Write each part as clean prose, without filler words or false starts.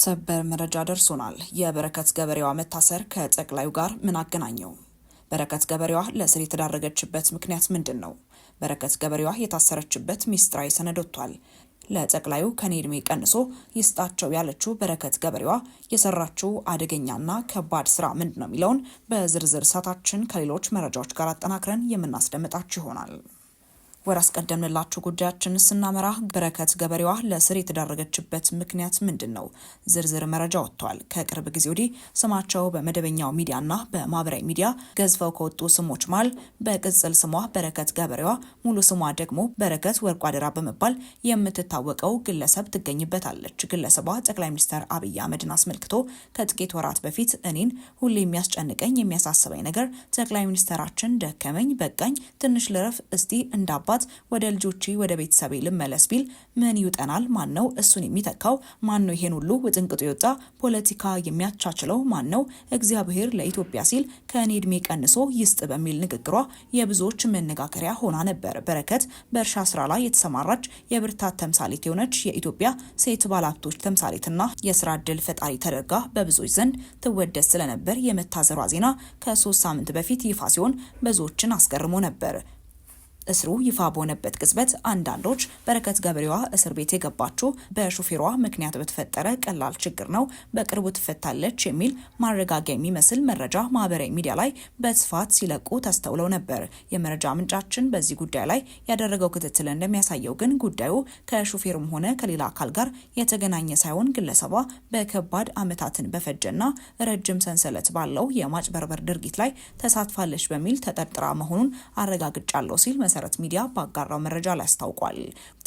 ሰበር መረጃ ደርሶናል። የበረከት ገበሬዋ መታሰር ከጠቅላዩ ጋር ምን አገናኘው? በረከት ገበሬዋ ለእስር የተዳረገችበት ምክንያት ምንድን ነው? በረከት ገበሬዋ የታሰረችበት ሚስጥራዊ ሰነድ ወጥቷል። ለጠቅላዩ ከኔ ዕድሜ ቀንሶ ይስጣቸው ያለችው በረከት ገበሬዋ የሰራችው አደገኛና ከባድ ስራ ምንድን ነው የሚለውን በዝርዝር ሰዓታችን ከሌሎች መረጃዎች ጋር አጠናክረን የምናስደምጣችሁ ይሆናል። ወደ አስቀደምንላችሁ ጉዳያችን ስናመራ በረከት ገበሬዋ ለእስር የተዳረገችበት ምክንያት ምንድን ነው? ዝርዝር መረጃ ወጥቷል። ከቅርብ ጊዜ ወዲህ ስማቸው በመደበኛው ሚዲያና በማህበራዊ ሚዲያ ገዝፈው ከወጡ ስሞች መሃል በቅጽል ስሟ በረከት ገበሬዋ፣ ሙሉ ስሟ ደግሞ በረከት ወርቁ አደራ በመባል የምትታወቀው ግለሰብ ትገኝበታለች። ግለሰቧ ጠቅላይ ሚኒስትር አብይ አህመድን አስመልክቶ ከጥቂት ወራት በፊት እኔን ሁሌ የሚያስጨንቀኝ የሚያሳስበኝ ነገር ጠቅላይ ሚኒስትራችን ደከመኝ፣ በቃኝ፣ ትንሽ ልረፍ፣ እስቲ እንዳባ ወደ ልጆቼ ወደ ቤተሰቤ ልመለስ ቢል ምን ይውጠናል? ማን ነው እሱን የሚተካው? ማን ነው ይሄን ሁሉ ውጥንቅጡ የወጣ ፖለቲካ የሚያቻችለው? ማን ነው? እግዚአብሔር ለኢትዮጵያ ሲል ከእኔ ዕድሜ ቀንሶ ይስጥ በሚል ንግግሯ የብዙዎች መነጋገሪያ ሆና ነበር። በረከት በእርሻ ስራ ላይ የተሰማራች የብርታት ተምሳሌት የሆነች የኢትዮጵያ ሴት ባለሀብቶች ተምሳሌትና የስራ ዕድል ፈጣሪ ተደርጋ በብዙዎች ዘንድ ትወደስ ስለነበር የመታሰሯ ዜና ከ3 ሳምንት በፊት ይፋ ሲሆን ብዙዎችን አስገርሞ ነበር። እስሩ ይፋ በሆነበት ቅጽበት አንዳንዶች በረከት ገበሬዋ እስር ቤት የገባችው በሹፌሯ ምክንያት በተፈጠረ ቀላል ችግር ነው፣ በቅርቡ ትፈታለች የሚል ማረጋጊያ የሚመስል መረጃ ማህበራዊ ሚዲያ ላይ በስፋት ሲለቁ ተስተውለው ነበር። የመረጃ ምንጫችን በዚህ ጉዳይ ላይ ያደረገው ክትትል እንደሚያሳየው ግን ጉዳዩ ከሹፌሩም ሆነ ከሌላ አካል ጋር የተገናኘ ሳይሆን ግለሰቧ በከባድ ዓመታትን በፈጀና ረጅም ሰንሰለት ባለው የማጭበርበር ድርጊት ላይ ተሳትፋለች በሚል ተጠርጥራ መሆኑን አረጋግጫለሁ ሲል መሰረት ሚዲያ ባጋራው መረጃ ላይ አስታውቋል።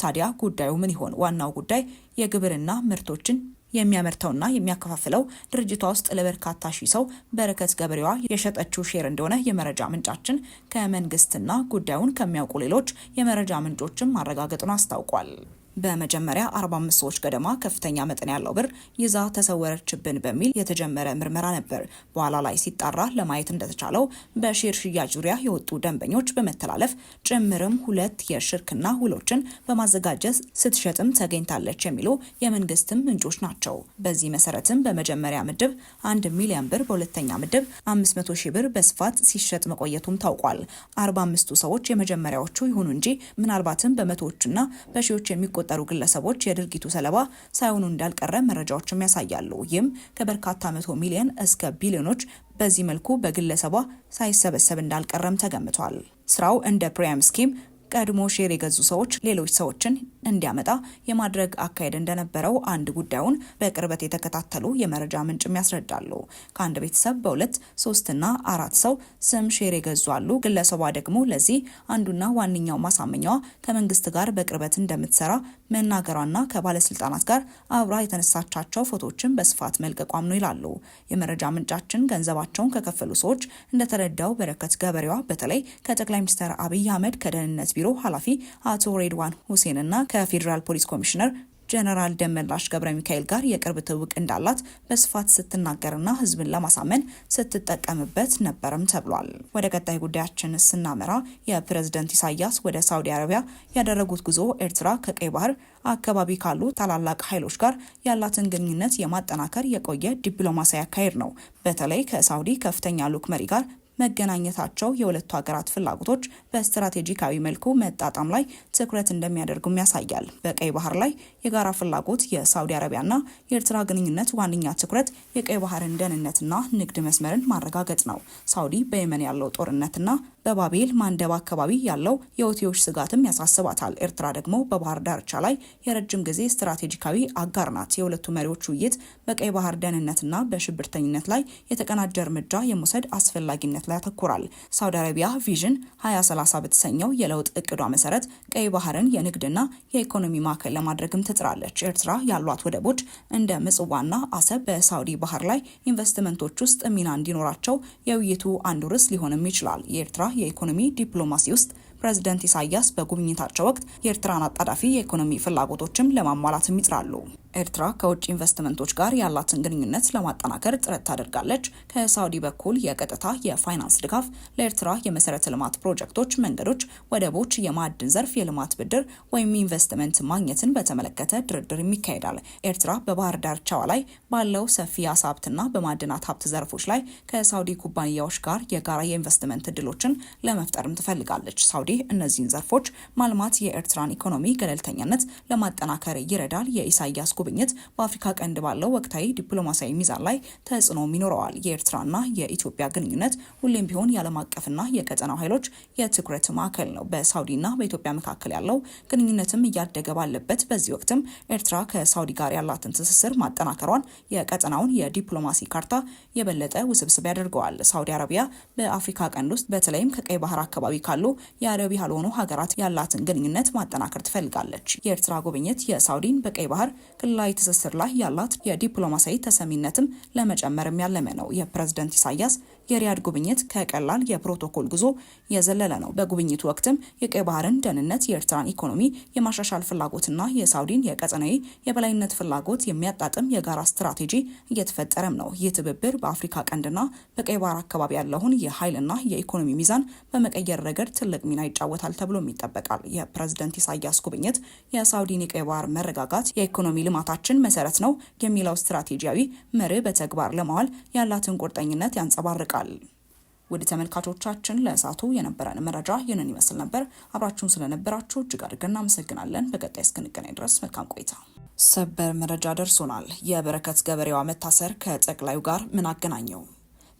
ታዲያ ጉዳዩ ምን ይሆን? ዋናው ጉዳይ የግብርና ምርቶችን የሚያመርተውና የሚያከፋፍለው ድርጅቷ ውስጥ ለበርካታ ሺህ ሰው በረከት ገበሬዋ የሸጠችው ሼር እንደሆነ የመረጃ ምንጫችን ከመንግስትና ጉዳዩን ከሚያውቁ ሌሎች የመረጃ ምንጮችም ማረጋገጡን አስታውቋል። በመጀመሪያ 45 ሰዎች ገደማ ከፍተኛ መጠን ያለው ብር ይዛ ተሰወረችብን በሚል የተጀመረ ምርመራ ነበር። በኋላ ላይ ሲጣራ ለማየት እንደተቻለው በሼር ሽያጭ ዙሪያ የወጡ ደንበኞች በመተላለፍ ጭምርም 2 የሽርክና ውሎችን በማዘጋጀት ስትሸጥም ተገኝታለች የሚሉ የመንግስትም ምንጮች ናቸው። በዚህ መሰረትም በመጀመሪያ ምድብ 1 ሚሊዮን ብር፣ በሁለተኛ ምድብ 500 ሺህ ብር በስፋት ሲሸጥ መቆየቱም ታውቋል። 45ቱ ሰዎች የመጀመሪያዎቹ ይሁኑ እንጂ ምናልባትም በመቶዎችና በሺዎች የሚቆጠሩ ግለሰቦች የድርጊቱ ሰለባ ሳይሆኑ እንዳልቀረ መረጃዎችም ያሳያሉ። ይህም ከበርካታ 100 ሚሊዮን እስከ ቢሊዮኖች በዚህ መልኩ በግለሰቧ ሳይሰበሰብ እንዳልቀረም ተገምቷል። ስራው እንደ ፕሪያም ስኪም ቀድሞ ሼር የገዙ ሰዎች ሌሎች ሰዎችን እንዲያመጣ የማድረግ አካሄድ እንደነበረው አንድ ጉዳዩን በቅርበት የተከታተሉ የመረጃ ምንጭም ያስረዳሉ። ከአንድ ቤተሰብ በ2፣ 3 እና 4 ሰው ስም ሼር የገዙ አሉ። ግለሰቧ ደግሞ ለዚህ አንዱና ዋነኛው ማሳመኛዋ ከመንግስት ጋር በቅርበት እንደምትሰራ መናገሯና ከባለስልጣናት ጋር አብራ የተነሳቻቸው ፎቶዎችን በስፋት መልቀቋም ነው ይላሉ የመረጃ ምንጫችን። ገንዘባቸውን ከከፈሉ ሰዎች እንደተረዳው በረከት ገበሬዋ በተለይ ከጠቅላይ ሚኒስትር አብይ አህመድ ከደህንነት ቢሮ ኃላፊ አቶ ሬድዋን ሁሴን እና ከፌዴራል ፖሊስ ኮሚሽነር ጀነራል ደመላሽ ገብረ ሚካኤል ጋር የቅርብ ትውውቅ እንዳላት በስፋት ስትናገርና ህዝብን ለማሳመን ስትጠቀምበት ነበርም ተብሏል። ወደ ቀጣይ ጉዳያችን ስናመራ የፕሬዝዳንት ኢሳያስ ወደ ሳውዲ አረቢያ ያደረጉት ጉዞ ኤርትራ ከቀይ ባህር አካባቢ ካሉ ታላላቅ ኃይሎች ጋር ያላትን ግንኙነት የማጠናከር የቆየ ዲፕሎማሲያዊ አካሄድ ነው። በተለይ ከሳውዲ ከፍተኛ ልዑክ መሪ ጋር መገናኘታቸው የሁለቱ ሀገራት ፍላጎቶች በስትራቴጂካዊ መልኩ መጣጣም ላይ ትኩረት እንደሚያደርጉም ያሳያል። በቀይ ባህር ላይ የጋራ ፍላጎት የሳውዲ አረቢያና የኤርትራ ግንኙነት ዋነኛ ትኩረት የቀይ ባህርን ደህንነትና ንግድ መስመርን ማረጋገጥ ነው። ሳውዲ በየመን ያለው ጦርነትና በባቤል ማንደብ አካባቢ ያለው የሁቲዎች ስጋትም ያሳስባታል። ኤርትራ ደግሞ በባህር ዳርቻ ላይ የረጅም ጊዜ ስትራቴጂካዊ አጋር ናት። የሁለቱ መሪዎች ውይይት በቀይ ባህር ደህንነትና በሽብርተኝነት ላይ የተቀናጀ እርምጃ የመውሰድ አስፈላጊነት ላይ ያተኩራል። ሳውዲ አረቢያ ቪዥን 2030 በተሰኘው የለውጥ እቅዷ መሰረት ቀይ ባህርን የንግድና የኢኮኖሚ ማዕከል ለማድረግም ትጥራለች። ኤርትራ ያሏት ወደቦች እንደ ምጽዋና አሰብ በሳውዲ ባህር ላይ ኢንቨስትመንቶች ውስጥ ሚና እንዲኖራቸው የውይይቱ አንዱ ርዕስ ሊሆንም ይችላል። የኤርትራ የኢኮኖሚ ዲፕሎማሲ ውስጥ ፕሬዝዳንት ኢሳያስ በጉብኝታቸው ወቅት የኤርትራን አጣዳፊ የኢኮኖሚ ፍላጎቶችም ለማሟላትም ይጥራሉ። ኤርትራ ከውጭ ኢንቨስትመንቶች ጋር ያላትን ግንኙነት ለማጠናከር ጥረት ታደርጋለች። ከሳውዲ በኩል የቀጥታ የፋይናንስ ድጋፍ ለኤርትራ የመሰረተ ልማት ፕሮጀክቶች፣ መንገዶች፣ ወደቦች፣ የማዕድን ዘርፍ የልማት ብድር ወይም ኢንቨስትመንት ማግኘትን በተመለከተ ድርድር ይካሄዳል። ኤርትራ በባህር ዳርቻዋ ላይ ባለው ሰፊ የአሳ ሀብትና በማዕድናት ሀብት ዘርፎች ላይ ከሳውዲ ኩባንያዎች ጋር የጋራ የኢንቨስትመንት እድሎችን ለመፍጠርም ትፈልጋለች። ሳውዲ እነዚህን ዘርፎች ማልማት የኤርትራን ኢኮኖሚ ገለልተኛነት ለማጠናከር ይረዳል። የኢሳያስ ጉብኝት በአፍሪካ ቀንድ ባለው ወቅታዊ ዲፕሎማሲያዊ ሚዛን ላይ ተጽዕኖም ይኖረዋል። የኤርትራና የኢትዮጵያ ግንኙነት ሁሌም ቢሆን የዓለም አቀፍና የቀጠናው ኃይሎች የትኩረት ማዕከል ነው። በሳውዲና በኢትዮጵያ መካከል ያለው ግንኙነትም እያደገ ባለበት በዚህ ወቅትም ኤርትራ ከሳውዲ ጋር ያላትን ትስስር ማጠናከሯን የቀጠናውን የዲፕሎማሲ ካርታ የበለጠ ውስብስብ ያደርገዋል። ሳውዲ አረቢያ በአፍሪካ ቀንድ ውስጥ በተለይም ከቀይ ባህር አካባቢ ካሉ የአረብ ያልሆኑ ሀገራት ያላትን ግንኙነት ማጠናከር ትፈልጋለች። የኤርትራ ጉብኝት የሳውዲን በቀይ ባህር ክልላዊ ትስስር ላይ ያላት የዲፕሎማሲያዊ ተሰሚነትም ለመጨመርም ያለመ ነው። የፕሬዝዳንት ኢሳያስ የሪያድ ጉብኝት ከቀላል የፕሮቶኮል ጉዞ የዘለለ ነው። በጉብኝቱ ወቅትም የቀይ ባህርን ደህንነት፣ የኤርትራን ኢኮኖሚ የማሻሻል ፍላጎትና የሳውዲን የቀጠናዊ የበላይነት ፍላጎት የሚያጣጥም የጋራ ስትራቴጂ እየተፈጠረም ነው። ይህ ትብብር በአፍሪካ ቀንድና በቀይ ባህር አካባቢ ያለውን የኃይልና የኢኮኖሚ ሚዛን በመቀየር ረገድ ትልቅ ሚና ይጫወታል ተብሎም ይጠበቃል። የፕሬዝዳንት ኢሳያስ ጉብኝት የሳውዲን የቀይ ባህር መረጋጋት የኢኮኖሚ ልማታችን መሰረት ነው የሚለው ስትራቴጂያዊ መርህ በተግባር ለማዋል ያላትን ቁርጠኝነት ያንጸባርቃል። ውድ ተመልካቾቻችን ለእሳቱ የነበረን መረጃ ይህንን ይመስል ነበር። አብራችሁን ስለነበራችሁ እጅግ አድርገን እናመሰግናለን። በቀጣይ እስክንገናኝ ድረስ መልካም ቆይታ። ሰበር መረጃ ደርሶናል። የበረከት ገበሬዋ መታሰር ከጠቅላዩ ጋር ምን አገናኘው?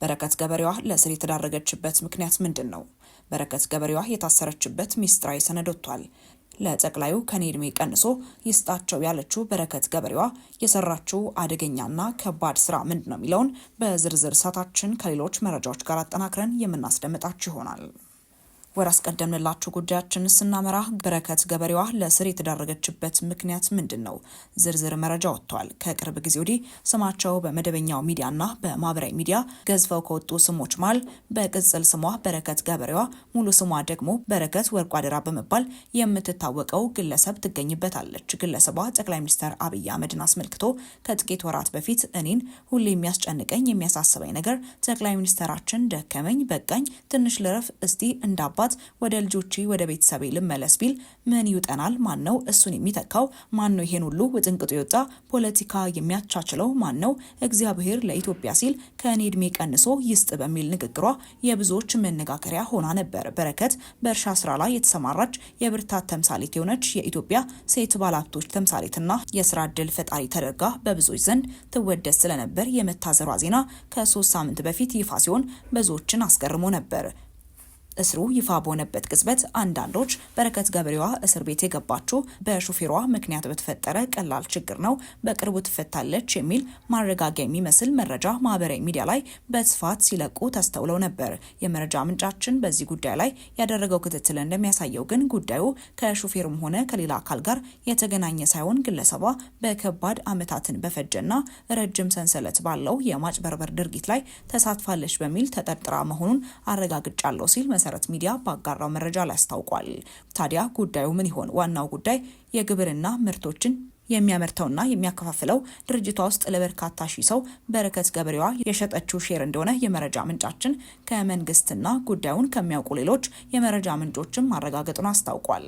በረከት ገበሬዋ ለእስር የተዳረገችበት ምክንያት ምንድን ነው? በረከት ገበሬዋ የታሰረችበት ሚስጥራዊ ሰነድ ወጥቷል። ለጠቅላዩ ከኔ እድሜ ቀንሶ ይስጣቸው ያለችው በረከት ገበሬዋ የሰራችው አደገኛና ከባድ ስራ ምንድነው የሚለውን በዝርዝር ሰዓታችን ከሌሎች መረጃዎች ጋር አጠናክረን የምናስደምጣችሁ ይሆናል። ወር አስቀደምንላችሁ ጉዳያችን ስናመራ በረከት ገበሬዋ ለእስር የተዳረገችበት ምክንያት ምንድን ነው? ዝርዝር መረጃ ወጥቷል። ከቅርብ ጊዜ ወዲህ ስማቸው በመደበኛው ሚዲያና በማህበራዊ ሚዲያ ገዝፈው ከወጡ ስሞች መሃል በቅጽል ስሟ በረከት ገበሬዋ፣ ሙሉ ስሟ ደግሞ በረከት ወርቁ አደራ በመባል የምትታወቀው ግለሰብ ትገኝበታለች። ግለሰቧ ጠቅላይ ሚኒስትር አብይ አህመድን አስመልክቶ ከጥቂት ወራት በፊት እኔን ሁሌ የሚያስጨንቀኝ የሚያሳስበኝ ነገር ጠቅላይ ሚኒስትራችን ደከመኝ፣ በቃኝ፣ ትንሽ ልረፍ፣ እስቲ እንዳባ ወደ ልጆቼ ወደ ቤተሰቤ ልመለስ ቢል ምን ይውጠናል? ማን ነው እሱን የሚተካው? ማን ነው ይሄን ሁሉ ውጥንቅጡ የወጣ ፖለቲካ የሚያቻችለው? ማን ነው? እግዚአብሔር ለኢትዮጵያ ሲል ከእኔ እድሜ ቀንሶ ይስጥ በሚል ንግግሯ የብዙዎች መነጋገሪያ ሆና ነበር። በረከት በእርሻ ስራ ላይ የተሰማራች የብርታት ተምሳሌት የሆነች የኢትዮጵያ ሴት ባለሀብቶች ተምሳሌትና የስራ ዕድል ፈጣሪ ተደርጋ በብዙዎች ዘንድ ትወደስ ስለነበር የመታሰሯ ዜና ከ3 ሳምንት በፊት ይፋ ሲሆን ብዙዎችን አስገርሞ ነበር። እስሩ ይፋ በሆነበት ቅጽበት አንዳንዶች በረከት ገበሬዋ እስር ቤት የገባችው በሹፌሯ ምክንያት በተፈጠረ ቀላል ችግር ነው፣ በቅርቡ ትፈታለች የሚል ማረጋጊያ የሚመስል መረጃ ማህበራዊ ሚዲያ ላይ በስፋት ሲለቁ ተስተውለው ነበር። የመረጃ ምንጫችን በዚህ ጉዳይ ላይ ያደረገው ክትትል እንደሚያሳየው ግን ጉዳዩ ከሹፌሩም ሆነ ከሌላ አካል ጋር የተገናኘ ሳይሆን ግለሰቧ በከባድ ዓመታትን በፈጀና ረጅም ሰንሰለት ባለው የማጭበርበር ድርጊት ላይ ተሳትፋለች በሚል ተጠርጥራ መሆኑን አረጋግጫለሁ ሲል መሰረት ሚዲያ ባጋራው መረጃ ላይ አስታውቋል። ታዲያ ጉዳዩ ምን ይሆን? ዋናው ጉዳይ የግብርና ምርቶችን የሚያመርተውና የሚያከፋፍለው ድርጅቷ ውስጥ ለበርካታ ሺህ ሰው በረከት ገበሬዋ የሸጠችው ሼር እንደሆነ የመረጃ ምንጫችን ከመንግስትና ጉዳዩን ከሚያውቁ ሌሎች የመረጃ ምንጮችም ማረጋገጡን አስታውቋል።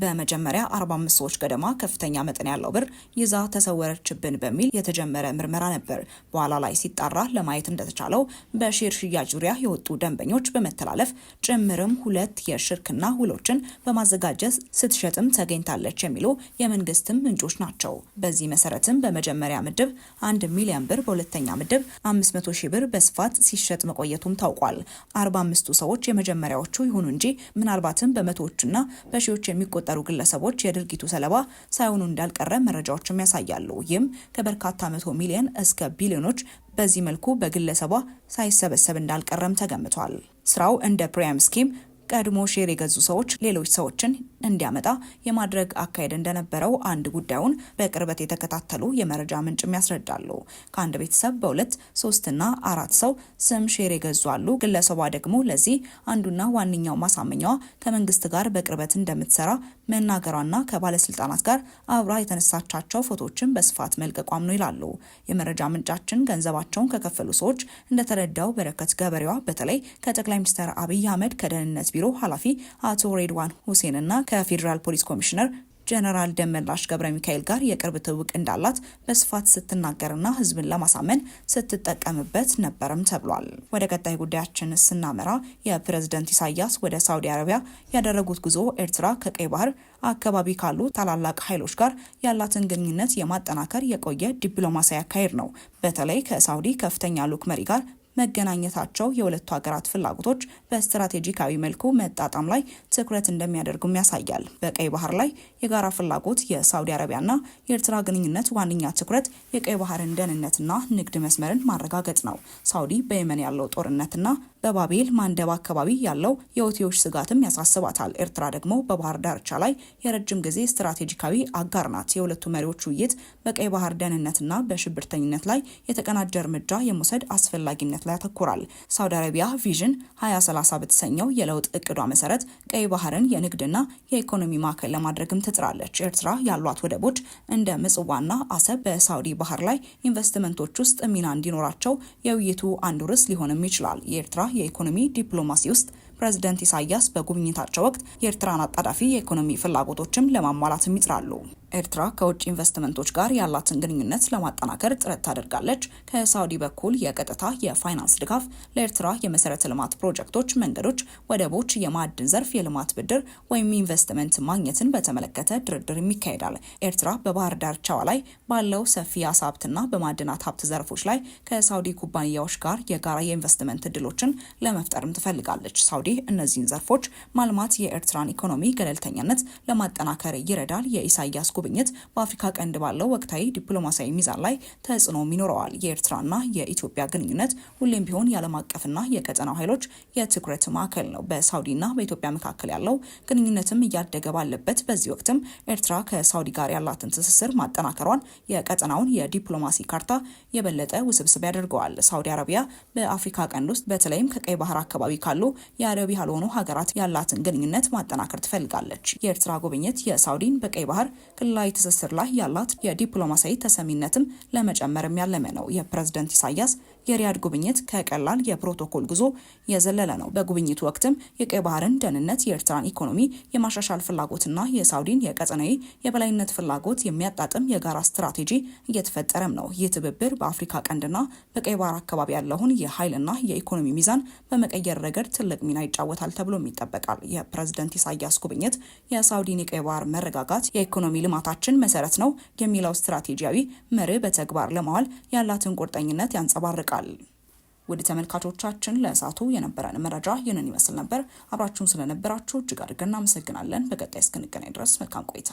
በመጀመሪያ 45 ሰዎች ገደማ ከፍተኛ መጠን ያለው ብር ይዛ ተሰወረችብን በሚል የተጀመረ ምርመራ ነበር። በኋላ ላይ ሲጣራ ለማየት እንደተቻለው በሼር ሽያጭ ዙሪያ የወጡ ደንበኞች በመተላለፍ ጭምርም 2 የሽርክና ውሎችን በማዘጋጀት ስትሸጥም ተገኝታለች የሚሉ የመንግስትም ምንጮች ናቸው። በዚህ መሰረትም በመጀመሪያ ምድብ 1 ሚሊዮን ብር፣ በሁለተኛ ምድብ 500 ሺህ ብር በስፋት ሲሸጥ መቆየቱም ታውቋል። 45ቱ ሰዎች የመጀመሪያዎቹ ይሁኑ እንጂ ምናልባትም በመቶዎችና በሺዎች የሚቆጠሩ ግለሰቦች የድርጊቱ ሰለባ ሳይሆኑ እንዳልቀረ መረጃዎችም ያሳያሉ። ይህም ከበርካታ 100 ሚሊዮን እስከ ቢሊዮኖች በዚህ መልኩ በግለሰቧ ሳይሰበሰብ እንዳልቀረም ተገምቷል። ስራው እንደ ፕሪያም ስኪም ቀድሞ ሼር የገዙ ሰዎች ሌሎች ሰዎችን እንዲያመጣ የማድረግ አካሄድ እንደነበረው አንድ ጉዳዩን በቅርበት የተከታተሉ የመረጃ ምንጭም ያስረዳሉ። ከአንድ ቤተሰብ በ2፣ 3 እና 4 ሰው ስም ሼር የገዙ አሉ። ግለሰቧ ደግሞ ለዚህ አንዱና ዋነኛው ማሳመኛዋ ከመንግስት ጋር በቅርበት እንደምትሰራ መናገሯና ከባለስልጣናት ጋር አብራ የተነሳቻቸው ፎቶዎችን በስፋት መልቀቋም ነው ይላሉ የመረጃ ምንጫችን። ገንዘባቸውን ከከፈሉ ሰዎች እንደተረዳው በረከት ገበሬዋ በተለይ ከጠቅላይ ሚኒስትር አብይ አህመድ ከደህንነት ቢሮ ኃላፊ አቶ ሬድዋን ሁሴን እና ከፌዴራል ፖሊስ ኮሚሽነር ጀነራል ደመላሽ ገብረ ሚካኤል ጋር የቅርብ ትውውቅ እንዳላት በስፋት ስትናገርና ህዝብን ለማሳመን ስትጠቀምበት ነበርም ተብሏል። ወደ ቀጣይ ጉዳያችን ስናመራ የፕሬዝዳንት ኢሳያስ ወደ ሳውዲ አረቢያ ያደረጉት ጉዞ ኤርትራ ከቀይ ባህር አካባቢ ካሉ ታላላቅ ኃይሎች ጋር ያላትን ግንኙነት የማጠናከር የቆየ ዲፕሎማሲያዊ አካሄድ ነው። በተለይ ከሳውዲ ከፍተኛ ልዑክ መሪ ጋር መገናኘታቸው የሁለቱ ሀገራት ፍላጎቶች በስትራቴጂካዊ መልኩ መጣጣም ላይ ትኩረት እንደሚያደርጉም ያሳያል። በቀይ ባህር ላይ የጋራ ፍላጎት የሳውዲ አረቢያና የኤርትራ ግንኙነት ዋነኛ ትኩረት የቀይ ባህርን ደህንነትና ንግድ መስመርን ማረጋገጥ ነው። ሳውዲ በየመን ያለው ጦርነትና በባቤል ማንደብ አካባቢ ያለው የሁቲዎች ስጋትም ያሳስባታል። ኤርትራ ደግሞ በባህር ዳርቻ ላይ የረጅም ጊዜ ስትራቴጂካዊ አጋር ናት። የሁለቱ መሪዎች ውይይት በቀይ ባህር ደህንነትና በሽብርተኝነት ላይ የተቀናጀ እርምጃ የመውሰድ አስፈላጊነት ላይ ያተኮራል። ሳውዲ አረቢያ ቪዥን 2030 በተሰኘው የለውጥ እቅዷ መሰረት ቀይ ባህርን የንግድና የኢኮኖሚ ማዕከል ለማድረግም ትጥራለች። ኤርትራ ያሏት ወደቦች እንደ ምጽዋና አሰብ በሳውዲ ባህር ላይ ኢንቨስትመንቶች ውስጥ ሚና እንዲኖራቸው የውይይቱ አንዱ ርዕስ ሊሆንም ይችላል። የኤርትራ የኢኮኖሚ ዲፕሎማሲ ውስጥ ፕሬዝዳንት ኢሳያስ በጉብኝታቸው ወቅት የኤርትራን አጣዳፊ የኢኮኖሚ ፍላጎቶችም ለማሟላትም ይጥራሉ። ኤርትራ ከውጭ ኢንቨስትመንቶች ጋር ያላትን ግንኙነት ለማጠናከር ጥረት ታደርጋለች። ከሳውዲ በኩል የቀጥታ የፋይናንስ ድጋፍ ለኤርትራ የመሰረተ ልማት ፕሮጀክቶች፣ መንገዶች፣ ወደቦች፣ የማዕድን ዘርፍ የልማት ብድር ወይም ኢንቨስትመንት ማግኘትን በተመለከተ ድርድር ይካሄዳል። ኤርትራ በባህር ዳርቻዋ ላይ ባለው ሰፊ የአሳ ሀብትና በማዕድናት ሀብት ዘርፎች ላይ ከሳውዲ ኩባንያዎች ጋር የጋራ የኢንቨስትመንት እድሎችን ለመፍጠርም ትፈልጋለች። ሳውዲ እነዚህን ዘርፎች ማልማት የኤርትራን ኢኮኖሚ ገለልተኛነት ለማጠናከር ይረዳል። የኢሳያስ ጉብኝት በአፍሪካ ቀንድ ባለው ወቅታዊ ዲፕሎማሲያዊ ሚዛን ላይ ተጽዕኖም ይኖረዋል። የኤርትራና የኢትዮጵያ ግንኙነት ሁሌም ቢሆን የዓለም አቀፍና የቀጠናው ኃይሎች የትኩረት ማዕከል ነው። በሳውዲና በኢትዮጵያ መካከል ያለው ግንኙነትም እያደገ ባለበት በዚህ ወቅትም ኤርትራ ከሳውዲ ጋር ያላትን ትስስር ማጠናከሯን የቀጠናውን የዲፕሎማሲ ካርታ የበለጠ ውስብስብ ያደርገዋል። ሳውዲ አረቢያ በአፍሪካ ቀንድ ውስጥ በተለይም ከቀይ ባህር አካባቢ ካሉ የአረብ ያልሆኑ ሀገራት ያላትን ግንኙነት ማጠናከር ትፈልጋለች። የኤርትራ ጉብኝት የሳውዲን በቀይ ባህር ክልላዊ ትስስር ላይ ያላት የዲፕሎማሲያዊ ተሰሚነትም ለመጨመርም ያለመ ነው። የፕሬዝዳንት ኢሳያስ የሪያድ ጉብኝት ከቀላል የፕሮቶኮል ጉዞ የዘለለ ነው። በጉብኝቱ ወቅትም የቀይ ባህርን ደህንነት፣ የኤርትራን ኢኮኖሚ የማሻሻል ፍላጎትና የሳውዲን የቀጠናዊ የበላይነት ፍላጎት የሚያጣጥም የጋራ ስትራቴጂ እየተፈጠረም ነው። ይህ ትብብር በአፍሪካ ቀንድና በቀይ ባህር አካባቢ ያለውን የኃይልና የኢኮኖሚ ሚዛን በመቀየር ረገድ ትልቅ ሚና ይጫወታል ተብሎም ይጠበቃል። የፕሬዝዳንት ኢሳያስ ጉብኝት የሳውዲን የቀይ ባህር መረጋጋት የኢኮኖሚ ልማታችን መሰረት ነው የሚለው ስትራቴጂያዊ መርህ በተግባር ለማዋል ያላትን ቁርጠኝነት ያንጸባርቃል። ውድ ተመልካቾቻችን ለእሳቱ የነበረን መረጃ ይህንን ይመስል ነበር። አብራችሁን ስለነበራችሁ እጅግ አድርገን እናመሰግናለን። በቀጣይ እስክንገናኝ ድረስ መልካም ቆይታ